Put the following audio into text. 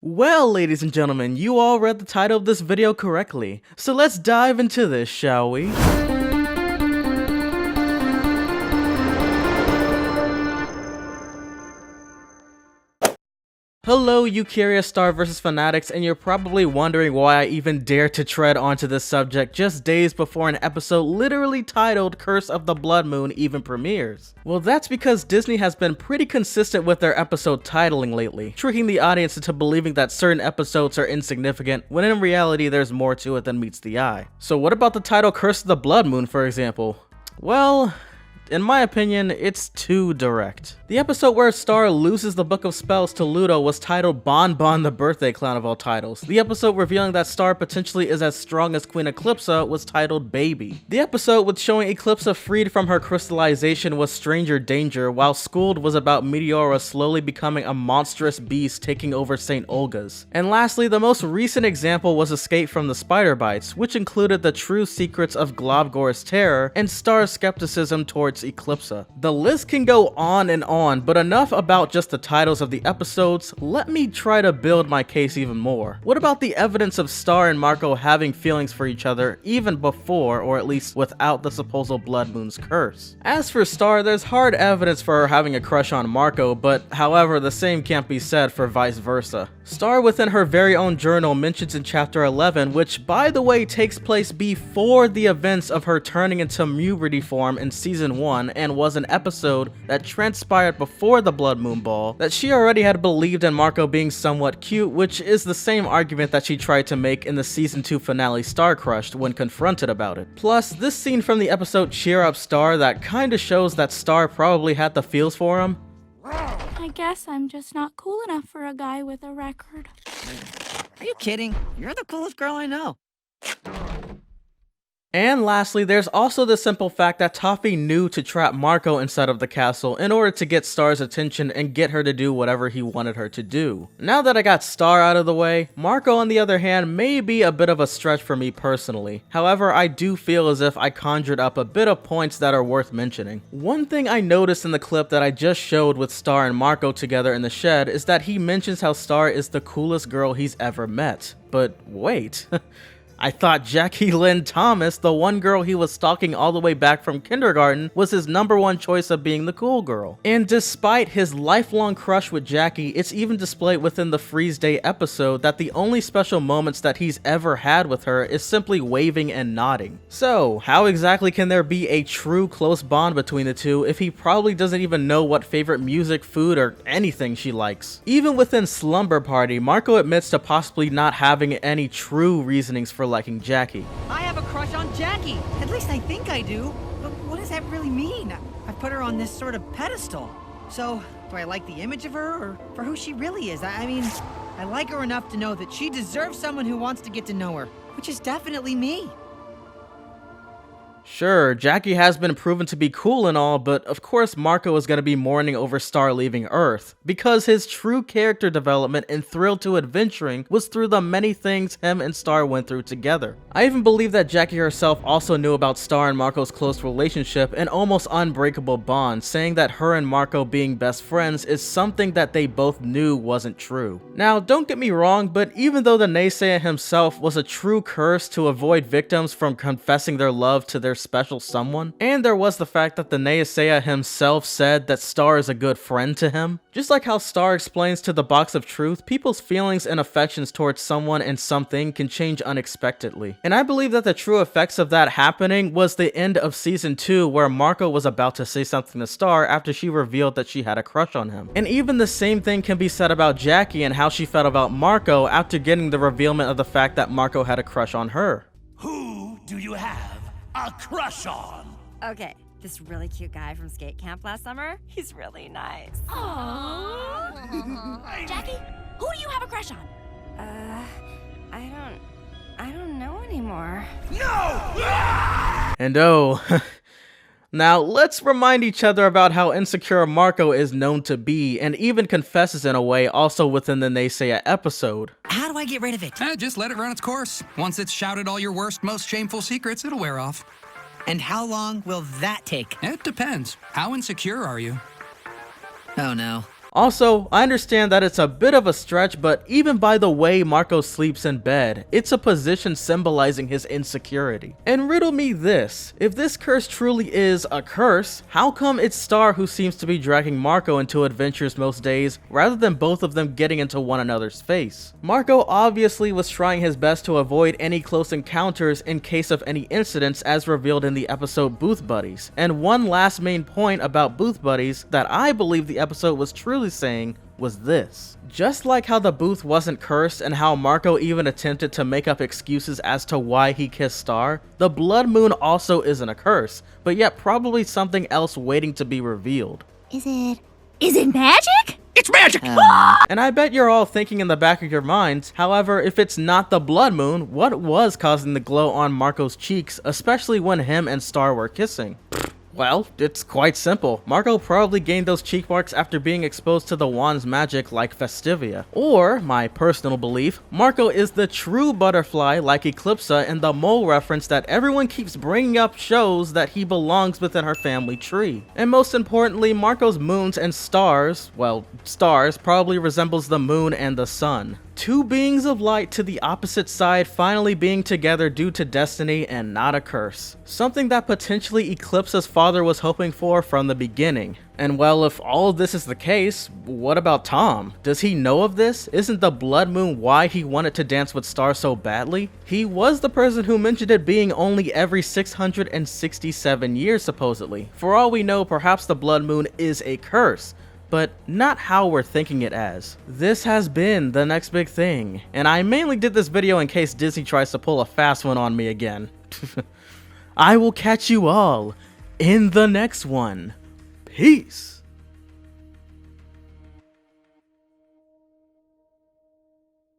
Well, ladies and gentlemen, you all read the title of this video correctly, so let's dive into this, shall we? Hello, you curious Star vs fanatics, and you're probably wondering why I even dare to tread onto this subject just days before an episode literally titled Curse of the Blood Moon even premieres. Well, that's because Disney has been pretty consistent with their episode titling lately, tricking the audience into believing that certain episodes are insignificant, when in reality there's more to it than meets the eye. So what about the title Curse of the Blood Moon, for example? Well, in my opinion, it's too direct. The episode where Star loses the Book of Spells to Ludo was titled Bon Bon the Birthday Clown of all titles. The episode revealing that Star potentially is as strong as Queen Eclipsa was titled Baby. The episode with showing Eclipsa freed from her crystallization was Stranger Danger, while Schooled was about Meteora slowly becoming a monstrous beast taking over St. Olga's. And lastly, the most recent example was Escape from the Spider Bites, which included the true secrets of Globgor's terror and Star's skepticism towards Eclipsa. The list can go on and on, but enough about just the titles of the episodes. Let me try to build my case even more. What about the evidence of Star and Marco having feelings for each other even before, or at least without, the supposed Blood Moon's curse? As for Star, there's hard evidence for her having a crush on Marco, but however, the same can't be said for vice versa. Star within her very own journal mentions in chapter 11, which by the way takes place before the events of her turning into Muberty form in season 1 and was an episode that transpired before the Blood Moon Ball, that she already had believed in Marco being somewhat cute, which is the same argument that she tried to make in the season 2 finale Star Crushed when confronted about it. Plus, this scene from the episode Cheer Up Star that kinda shows that Star probably had the feels for him. I guess I'm just not cool enough for a guy with a record. Are you kidding? You're the coolest girl I know. And lastly, there's also the simple fact that Toffee knew to trap Marco inside of the castle in order to get Star's attention and get her to do whatever he wanted her to do. Now that I got Star out of the way, Marco on the other hand may be a bit of a stretch for me personally. However, I do feel as if I conjured up a bit of points that are worth mentioning. One thing I noticed in the clip that I just showed with Star and Marco together in the shed is that he mentions how Star is the coolest girl he's ever met. But wait. I thought Jackie Lynn Thomas, the one girl he was stalking all the way back from kindergarten, was his #1 choice of being the cool girl. And despite his lifelong crush with Jackie, it's even displayed within the Freeze Day episode that the only special moments that he's ever had with her is simply waving and nodding. So, how exactly can there be a true close bond between the two if he probably doesn't even know what favorite music, food, or anything she likes? Even within Slumber Party, Marco admits to possibly not having any true reasonings for liking Jackie. I have a crush on Jackie. At least I think I do. But what does that really mean? I put her on this sort of pedestal. So, do I like the image of her or for who she really is? I mean, I like her enough to know that she deserves someone who wants to get to know her, which is definitely me. Sure, Jackie has been proven to be cool and all, but of course Marco is going to be mourning over Star leaving Earth, because his true character development and thrill to adventuring was through the many things him and Star went through together. I even believe that Jackie herself also knew about Star and Marco's close relationship and almost unbreakable bond, saying that her and Marco being best friends is something that they both knew wasn't true. Now, don't get me wrong, but even though the naysayer himself was a true curse to avoid victims from confessing their love to their special someone, and there was the fact that the naysayer himself said that Star is a good friend to him. Just like how Star explains to the Box of Truth, people's feelings and affections towards someone and something can change unexpectedly. And I believe that the true effects of that happening was the end of season 2, where Marco was about to say something to Star after she revealed that she had a crush on him. And even the same thing can be said about Jackie and how she felt about Marco after getting the revealment of the fact that Marco had a crush on her. Who do you have a crush on? Okay, this really cute guy from skate camp last summer, he's really nice. Aww. Jackie, who do you have a crush on? I don't know anymore. No! And oh, now let's remind each other about how insecure Marco is known to be, and even confesses in a way also within the Naysayer episode. How do I get rid of it? Just let it run its course. Once it's shouted all your worst, most shameful secrets, it'll wear off. And how long will that take? It depends. How insecure are you? Oh no. Also, I understand that it's a bit of a stretch, but even by the way Marco sleeps in bed, it's a position symbolizing his insecurity. And riddle me this, if this curse truly is a curse, how come it's Star who seems to be dragging Marco into adventures most days, rather than both of them getting into one another's face? Marco obviously was trying his best to avoid any close encounters in case of any incidents as revealed in the episode Booth Buddies. And one last main point about Booth Buddies that I believe the episode was truly saying was this. Just like how the booth wasn't cursed and how Marco even attempted to make up excuses as to why he kissed Star, the blood moon also isn't a curse, but yet probably something else waiting to be revealed. Is it magic? It's magic! And I bet you're all thinking in the back of your minds, however, if it's not the blood moon, what was causing the glow on Marco's cheeks, especially when him and Star were kissing? Well, it's quite simple. Marco probably gained those cheek marks after being exposed to the wand's magic like Festivia. Or, my personal belief, Marco is the true butterfly like Eclipsa, and the mole reference that everyone keeps bringing up shows that he belongs within her family tree. And most importantly, Marco's moons and stars, well, stars probably resembles the moon and the sun. Two beings of light to the opposite side finally being together due to destiny and not a curse. Something that potentially Eclipsa's father was hoping for from the beginning. And well, if all of this is the case, what about Tom? Does he know of this? Isn't the blood moon why he wanted to dance with Star so badly? He was the person who mentioned it being only every 667 years supposedly. For all we know, perhaps the blood moon is a curse, but not how we're thinking it as. This has been The Next Big Thing, and I mainly did this video in case Disney tries to pull a fast one on me again. I will catch you all in the next one. Peace!